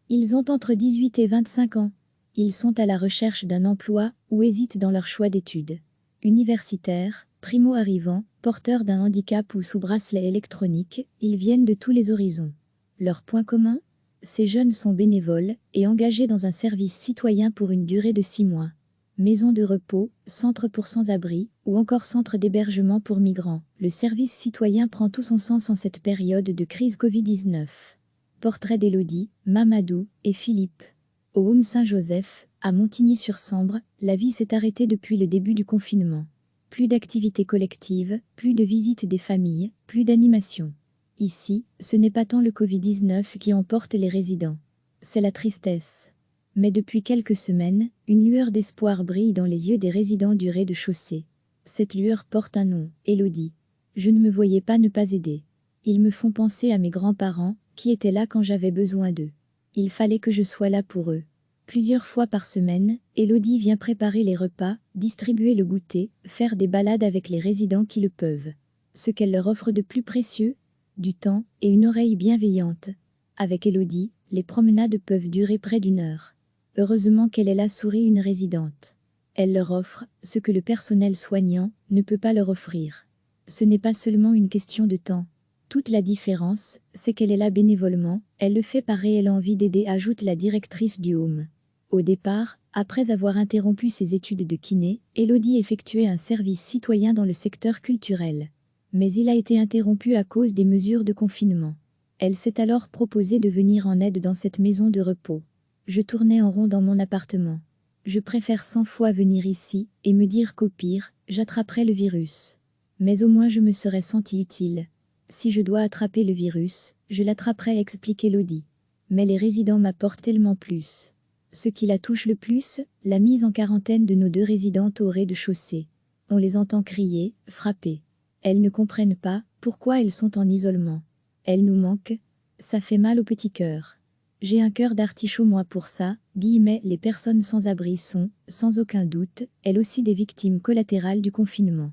Ils ont entre 18 et 25 ans. Ils sont à la recherche d'un emploi ou hésitent dans leur choix d'études. Universitaires, primo-arrivants, porteurs d'un handicap ou sous bracelet électronique, ils viennent de tous les horizons. Leur point commun ? Ces jeunes sont bénévoles et engagés dans un service citoyen pour une durée de 6 mois. Maisons de repos, centres pour sans-abri ou encore centres d'hébergement pour migrants, le service citoyen prend tout son sens en cette période de crise Covid-19. Portrait d'Élodie, Mamadou et Philippe. Au Home Saint-Joseph, à Montigny-sur-Sambre, la vie s'est arrêtée depuis le début du confinement. Plus d'activités collectives, plus de visites des familles, plus d'animation. Ici, ce n'est pas tant le Covid-19 qui emporte les résidents. C'est la tristesse. Mais depuis quelques semaines, une lueur d'espoir brille dans les yeux des résidents du rez-de-chaussée. Cette lueur porte un nom, Élodie. Je ne me voyais pas ne pas aider. Ils me font penser à mes grands-parents, qui étaient là quand j'avais besoin d'eux. Il fallait que je sois là pour eux. Plusieurs fois par semaine, Élodie vient préparer les repas, distribuer le goûter, faire des balades avec les résidents qui le peuvent. Ce qu'elle leur offre de plus précieux ? Du temps et une oreille bienveillante. Avec Élodie, les promenades peuvent durer près d'1 heure. Heureusement qu'elle est là, sourit une résidente. Elle leur offre ce que le personnel soignant ne peut pas leur offrir. Ce n'est pas seulement une question de temps. Toute la différence, c'est qu'elle est là bénévolement, elle le fait par réelle envie d'aider, ajoute la directrice du home. Au départ, après avoir interrompu ses études de kiné, Élodie effectuait un service citoyen dans le secteur culturel. Mais il a été interrompu à cause des mesures de confinement. Elle s'est alors proposée de venir en aide dans cette maison de repos. Je tournais en rond dans mon appartement. Je préfère 100 fois venir ici et me dire qu'au pire, j'attraperai le virus. Mais au moins je me serais sentie utile. Si je dois attraper le virus, je l'attraperai, explique Élodie. Mais les résidents m'apportent tellement plus. Ce qui la touche le plus, la mise en quarantaine de nos 2 résidentes au rez-de-chaussée. On les entend crier, frapper. Elles ne comprennent pas pourquoi elles sont en isolement. Elles nous manquent. Ça fait mal au petit cœur. J'ai un cœur d'artichaut moi pour ça, guillemets, les personnes sans abri sont, sans aucun doute, elles aussi des victimes collatérales du confinement.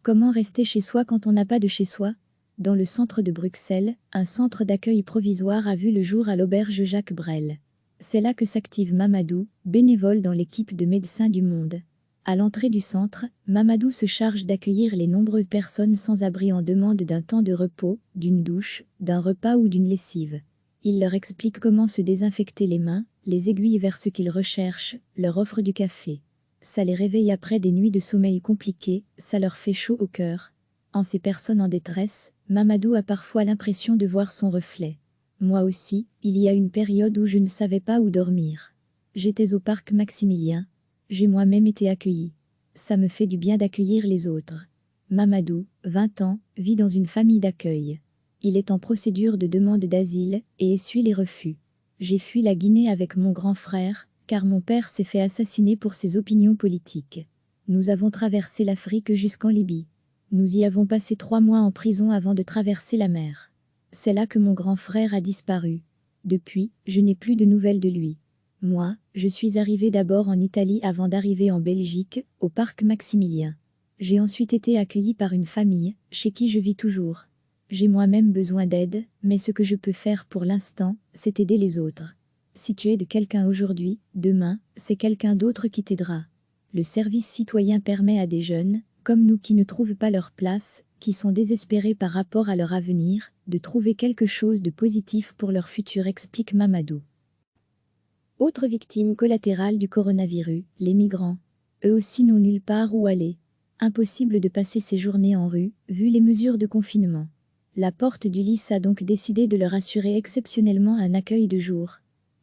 Comment rester chez soi quand on n'a pas de chez soi ? Dans le centre de Bruxelles, un centre d'accueil provisoire a vu le jour à l'auberge Jacques Brel. C'est là que s'active Mamadou, bénévole dans l'équipe de Médecins du Monde. À l'entrée du centre, Mamadou se charge d'accueillir les nombreuses personnes sans abri en demande d'un temps de repos, d'une douche, d'un repas ou d'une lessive. Il leur explique comment se désinfecter les mains, les aiguille vers ce qu'ils recherchent, leur offre du café. Ça les réveille après des nuits de sommeil compliquées, ça leur fait chaud au cœur. En ces personnes en détresse, Mamadou a parfois l'impression de voir son reflet. Moi aussi, il y a une période où je ne savais pas où dormir. J'étais au parc Maximilien. J'ai moi-même été accueillie. Ça me fait du bien d'accueillir les autres. Mamadou, 20 ans, vit dans une famille d'accueil. Il est en procédure de demande d'asile et essuie les refus. J'ai fui la Guinée avec mon grand frère, car mon père s'est fait assassiner pour ses opinions politiques. Nous avons traversé l'Afrique jusqu'en Libye. Nous y avons passé 3 mois en prison avant de traverser la mer. C'est là que mon grand frère a disparu. Depuis, je n'ai plus de nouvelles de lui. Moi, je suis arrivée d'abord en Italie avant d'arriver en Belgique, au parc Maximilien. J'ai ensuite été accueillie par une famille, chez qui je vis toujours. J'ai moi-même besoin d'aide, mais ce que je peux faire pour l'instant, c'est aider les autres. Si tu aides quelqu'un aujourd'hui, demain, c'est quelqu'un d'autre qui t'aidera. Le service citoyen permet à des jeunes, comme nous qui ne trouvent pas leur place, qui sont désespérés par rapport à leur avenir, de trouver quelque chose de positif pour leur futur, explique Mamadou. Autre victime collatérale du coronavirus, les migrants. Eux aussi n'ont nulle part où aller. Impossible de passer ses journées en rue, vu les mesures de confinement. La porte du Lys a donc décidé de leur assurer exceptionnellement un accueil de jour.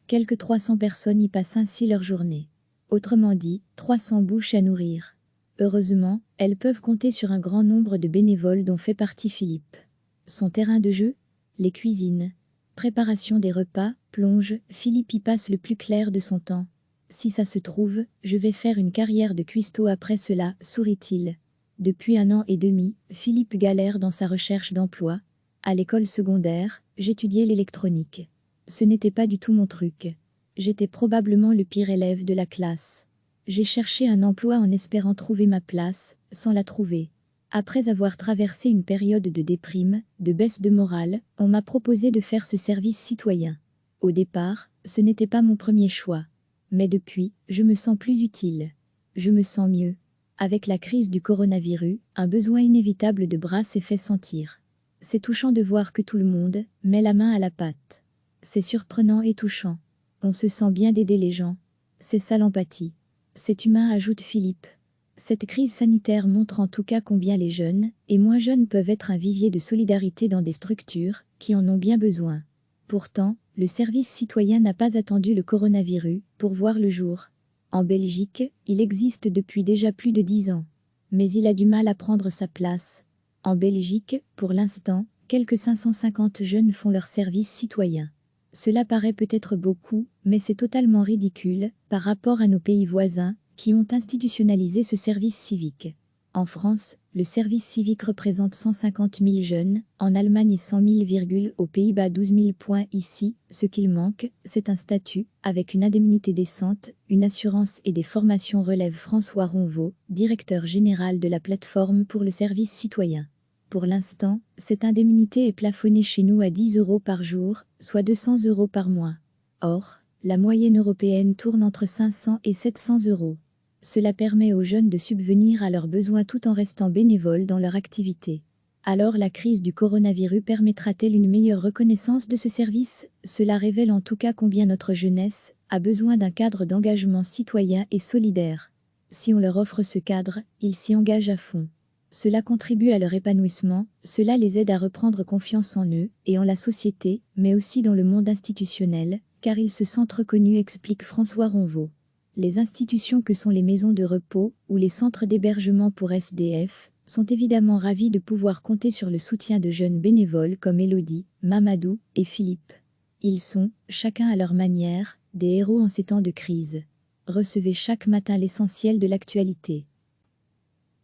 Quelques 300 personnes y passent ainsi leur journée. Autrement dit, 300 bouches à nourrir. Heureusement, elles peuvent compter sur un grand nombre de bénévoles dont fait partie Philippe. Son terrain de jeu ? Les cuisines. Préparation des repas, plonge, Philippe y passe le plus clair de son temps. Si ça se trouve, je vais faire une carrière de cuistot après cela, sourit-il. Depuis 1 an et demi, Philippe galère dans sa recherche d'emploi. À l'école secondaire, j'étudiais l'électronique. Ce n'était pas du tout mon truc. J'étais probablement le pire élève de la classe. J'ai cherché un emploi en espérant trouver ma place, sans la trouver. Après avoir traversé une période de déprime, de baisse de morale, on m'a proposé de faire ce service citoyen. Au départ, ce n'était pas mon premier choix. Mais depuis, je me sens plus utile. Je me sens mieux. Avec la crise du coronavirus, un besoin inévitable de bras s'est fait sentir. C'est touchant de voir que tout le monde met la main à la pâte. C'est surprenant et touchant. On se sent bien d'aider les gens. C'est ça l'empathie. C'est humain, ajoute Philippe. Cette crise sanitaire montre en tout cas combien les jeunes et moins jeunes peuvent être un vivier de solidarité dans des structures qui en ont bien besoin. Pourtant, le service citoyen n'a pas attendu le coronavirus pour voir le jour. En Belgique, il existe depuis déjà plus de 10 ans. Mais il a du mal à prendre sa place. En Belgique, pour l'instant, quelques 550 jeunes font leur service citoyen. Cela paraît peut-être beaucoup, mais c'est totalement ridicule par rapport à nos pays voisins qui ont institutionnalisé ce service civique. En France, le service civique représente 150 000 jeunes, en Allemagne 100 000, aux Pays-Bas 12 000 points. Ici, ce qu'il manque, c'est un statut, avec une indemnité décente, une assurance et des formations, relève François Ronvaux, directeur général de la plateforme pour le service citoyen. Pour l'instant, cette indemnité est plafonnée chez nous à 10 € par jour, soit 200 € par mois. Or, la moyenne européenne tourne entre 500 et 700 €. Cela permet aux jeunes de subvenir à leurs besoins tout en restant bénévoles dans leur activité. Alors la crise du coronavirus permettra-t-elle une meilleure reconnaissance de ce service? Cela révèle en tout cas combien notre jeunesse a besoin d'un cadre d'engagement citoyen et solidaire. Si on leur offre ce cadre, ils s'y engagent à fond. Cela contribue à leur épanouissement, cela les aide à reprendre confiance en eux et en la société, mais aussi dans le monde institutionnel, car ils se sentent reconnus, explique François Ronvaux. Les institutions que sont les maisons de repos ou les centres d'hébergement pour SDF sont évidemment ravis de pouvoir compter sur le soutien de jeunes bénévoles comme Elodie, Mamadou et Philippe. Ils sont, chacun à leur manière, des héros en ces temps de crise. Recevez chaque matin l'essentiel de l'actualité.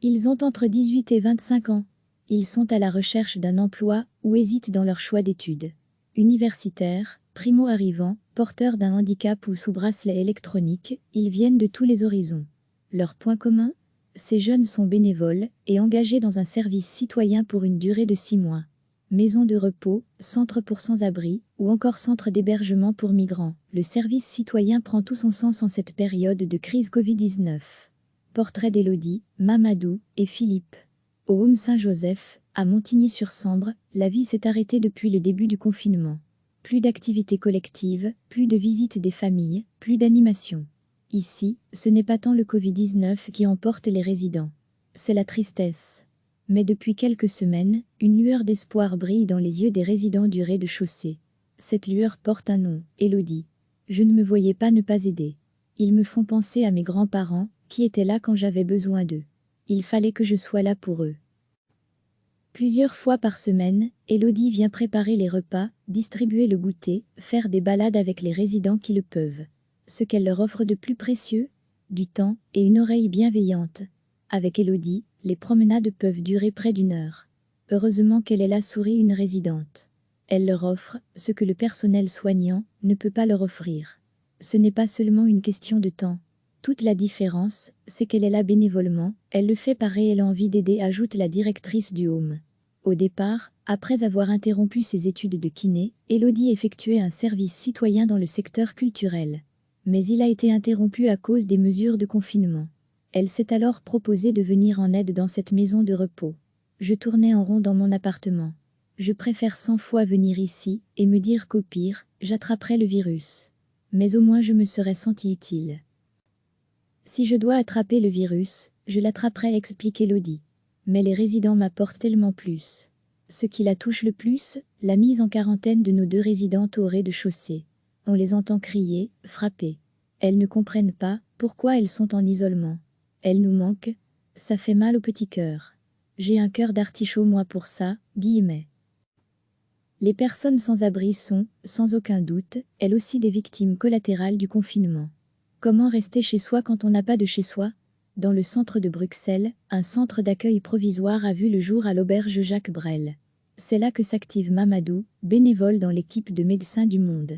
Ils ont entre 18 et 25 ans. Ils sont à la recherche d'un emploi ou hésitent dans leur choix d'études. Universitaires, primo-arrivants, porteurs d'un handicap ou sous bracelet électronique, ils viennent de tous les horizons. Leur point commun? Ces jeunes sont bénévoles et engagés dans un service citoyen pour une durée de 6 mois. Maison de repos, centre pour sans-abri ou encore centre d'hébergement pour migrants. Le service citoyen prend tout son sens en cette période de crise Covid-19. Portrait d'Elodie, Mamadou et Philippe. Au Home Saint-Joseph, à Montigny-sur-Sambre, la vie s'est arrêtée depuis le début du confinement. Plus d'activités collectives, plus de visites des familles, plus d'animation. Ici, ce n'est pas tant le Covid-19 qui emporte les résidents. C'est la tristesse. Mais depuis quelques semaines, une lueur d'espoir brille dans les yeux des résidents du rez-de-chaussée. Cette lueur porte un nom, Elodie. Je ne me voyais pas ne pas aider. Ils me font penser à mes grands-parents, qui étaient là quand j'avais besoin d'eux. Il fallait que je sois là pour eux. Plusieurs fois par semaine, Elodie vient préparer les repas, distribuer le goûter, faire des balades avec les résidents qui le peuvent. Ce qu'elle leur offre de plus précieux? Du temps et une oreille bienveillante. Avec Elodie, les promenades peuvent durer près d'1 heure. Heureusement qu'elle est là, sourit une résidente. Elle leur offre ce que le personnel soignant ne peut pas leur offrir. Ce n'est pas seulement une question de temps. Toute la différence, c'est qu'elle est là bénévolement, elle le fait par réelle envie d'aider, ajoute la directrice du Home. Au départ, après avoir interrompu ses études de kiné, Elodie effectuait un service citoyen dans le secteur culturel. Mais il a été interrompu à cause des mesures de confinement. Elle s'est alors proposée de venir en aide dans cette maison de repos. Je tournais en rond dans mon appartement. Je préfère 100 fois venir ici et me dire qu'au pire, j'attraperai le virus. Mais au moins je me serais sentie utile. Si je dois attraper le virus, je l'attraperai, explique Elodie. Mais les résidents m'apportent tellement plus. Ce qui la touche le plus, la mise en quarantaine de nos 2 résidentes au rez-de-chaussée. On les entend crier, frapper. Elles ne comprennent pas pourquoi elles sont en isolement. Elles nous manquent. Ça fait mal au petit cœur. J'ai un cœur d'artichaut moi pour ça, guillemets. Les personnes sans abri sont, sans aucun doute, elles aussi des victimes collatérales du confinement. Comment rester chez soi quand on n'a pas de chez soi? Dans le centre de Bruxelles, un centre d'accueil provisoire a vu le jour à l'auberge Jacques Brel. C'est là que s'active Mamadou, bénévole dans l'équipe de Médecins du Monde.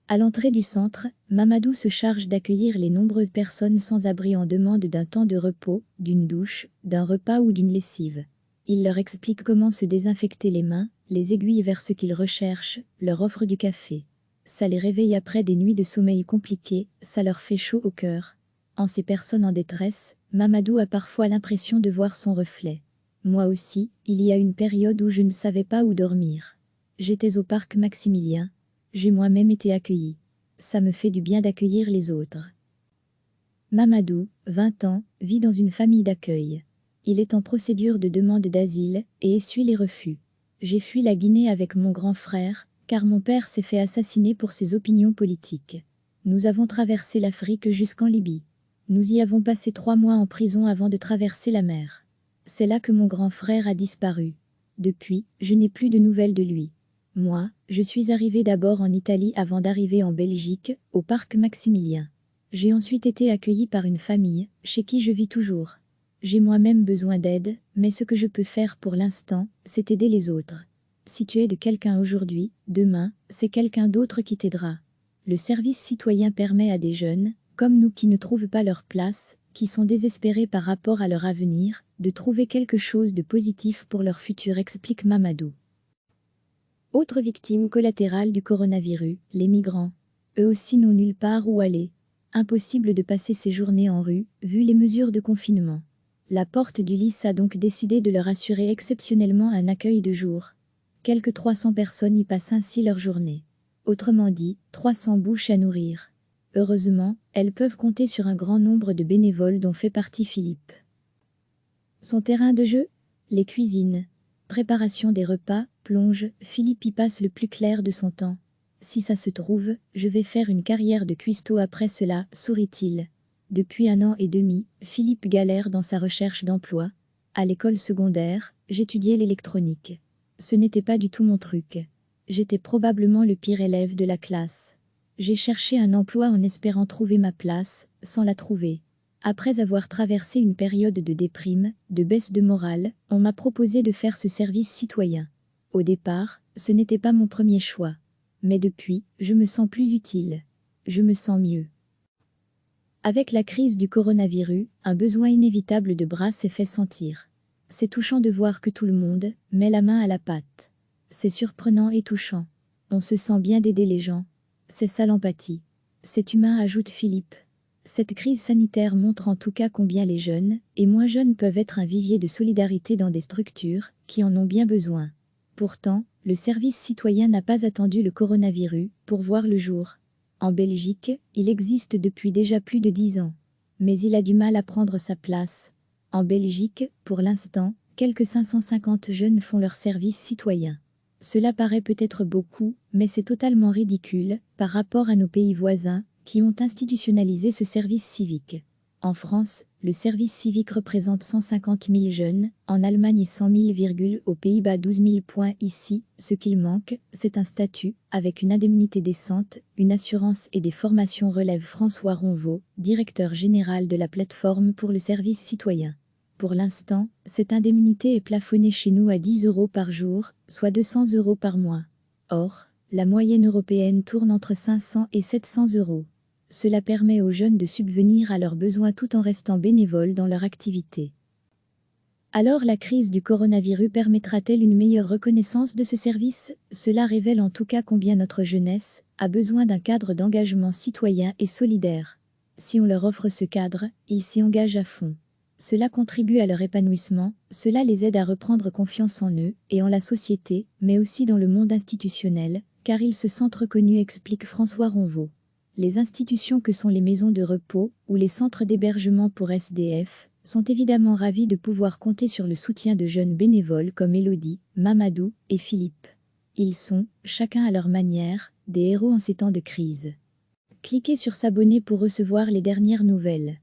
À l'entrée du centre, Mamadou se charge d'accueillir les nombreuses personnes sans abri en demande d'un temps de repos, d'une douche, d'un repas ou d'une lessive. Il leur explique comment se désinfecter les mains, les aiguille vers ce qu'ils recherchent, leur offre du café. Ça les réveille après des nuits de sommeil compliquées, ça leur fait chaud au cœur. En ces personnes en détresse, Mamadou a parfois l'impression de voir son reflet. Moi aussi, il y a une période où je ne savais pas où dormir. J'étais au parc Maximilien. J'ai moi-même été accueillie. Ça me fait du bien d'accueillir les autres. Mamadou, 20 ans, vit dans une famille d'accueil. Il est en procédure de demande d'asile et essuie les refus. J'ai fui la Guinée avec mon grand frère, car mon père s'est fait assassiner pour ses opinions politiques. Nous avons traversé l'Afrique jusqu'en Libye. Nous y avons passé 3 mois en prison avant de traverser la mer. C'est là que mon grand frère a disparu. Depuis, je n'ai plus de nouvelles de lui. Moi, je suis arrivée d'abord en Italie avant d'arriver en Belgique, au parc Maximilien. J'ai ensuite été accueillie par une famille, chez qui je vis toujours. J'ai moi-même besoin d'aide, mais ce que je peux faire pour l'instant, c'est aider les autres. Si tu aides quelqu'un aujourd'hui, demain, c'est quelqu'un d'autre qui t'aidera. Le service citoyen permet à des jeunes, comme nous qui ne trouvent pas leur place, qui sont désespérés par rapport à leur avenir, de trouver quelque chose de positif pour leur futur, explique Mamadou. Autre victime collatérale du coronavirus, les migrants. Eux aussi n'ont nulle part où aller. Impossible de passer ses journées en rue, vu les mesures de confinement. La porte du Lys a donc décidé de leur assurer exceptionnellement un accueil de jour. Quelques 300 personnes y passent ainsi leur journée. Autrement dit, 300 bouches à nourrir. Heureusement, elles peuvent compter sur un grand nombre de bénévoles dont fait partie Philippe. Son terrain de jeu ? Les cuisines. Préparation des repas, plonge, Philippe y passe le plus clair de son temps. Si ça se trouve, je vais faire une carrière de cuistot après cela, sourit-il. Depuis 1 an et demi, Philippe galère dans sa recherche d'emploi. À l'école secondaire, j'étudiais l'électronique. Ce n'était pas du tout mon truc. J'étais probablement le pire élève de la classe. J'ai cherché un emploi en espérant trouver ma place, sans la trouver. Après avoir traversé une période de déprime, de baisse de morale, on m'a proposé de faire ce service citoyen. Au départ, ce n'était pas mon premier choix. Mais depuis, je me sens plus utile. Je me sens mieux. Avec la crise du coronavirus, un besoin inévitable de bras s'est fait sentir. C'est touchant de voir que tout le monde met la main à la pâte. C'est surprenant et touchant. On se sent bien d'aider les gens. C'est ça l'empathie. C'est humain, ajoute Philippe. Cette crise sanitaire montre en tout cas combien les jeunes et moins jeunes peuvent être un vivier de solidarité dans des structures qui en ont bien besoin. Pourtant, le service citoyen n'a pas attendu le coronavirus pour voir le jour. En Belgique, il existe depuis déjà plus de 10 ans. Mais il a du mal à prendre sa place. En Belgique, pour l'instant, quelques 550 jeunes font leur service citoyen. Cela paraît peut-être beaucoup, mais c'est totalement ridicule par rapport à nos pays voisins qui ont institutionnalisé ce service civique. En France, le service civique représente 150 000 jeunes, en Allemagne 100 000, aux Pays-Bas 12 000 points. Ici, ce qu'il manque, c'est un statut, avec une indemnité décente, une assurance et des formations, relève François Ronvaux, directeur général de la plateforme pour le service citoyen. Pour l'instant, cette indemnité est plafonnée chez nous à 10 € par jour, soit 200 € par mois. Or, la moyenne européenne tourne entre 500 et 700 €. Cela permet aux jeunes de subvenir à leurs besoins tout en restant bénévoles dans leur activité. Alors la crise du coronavirus permettra-t-elle une meilleure reconnaissance de ce service ? Cela révèle en tout cas combien notre jeunesse a besoin d'un cadre d'engagement citoyen et solidaire. Si on leur offre ce cadre, ils s'y engagent à fond. Cela contribue à leur épanouissement, cela les aide à reprendre confiance en eux et en la société, mais aussi dans le monde institutionnel, car ils se sentent reconnus, explique François Ronvaux. Les institutions que sont les maisons de repos ou les centres d'hébergement pour SDF sont évidemment ravis de pouvoir compter sur le soutien de jeunes bénévoles comme Elodie, Mamadou et Philippe. Ils sont, chacun à leur manière, des héros en ces temps de crise. Cliquez sur s'abonner pour recevoir les dernières nouvelles.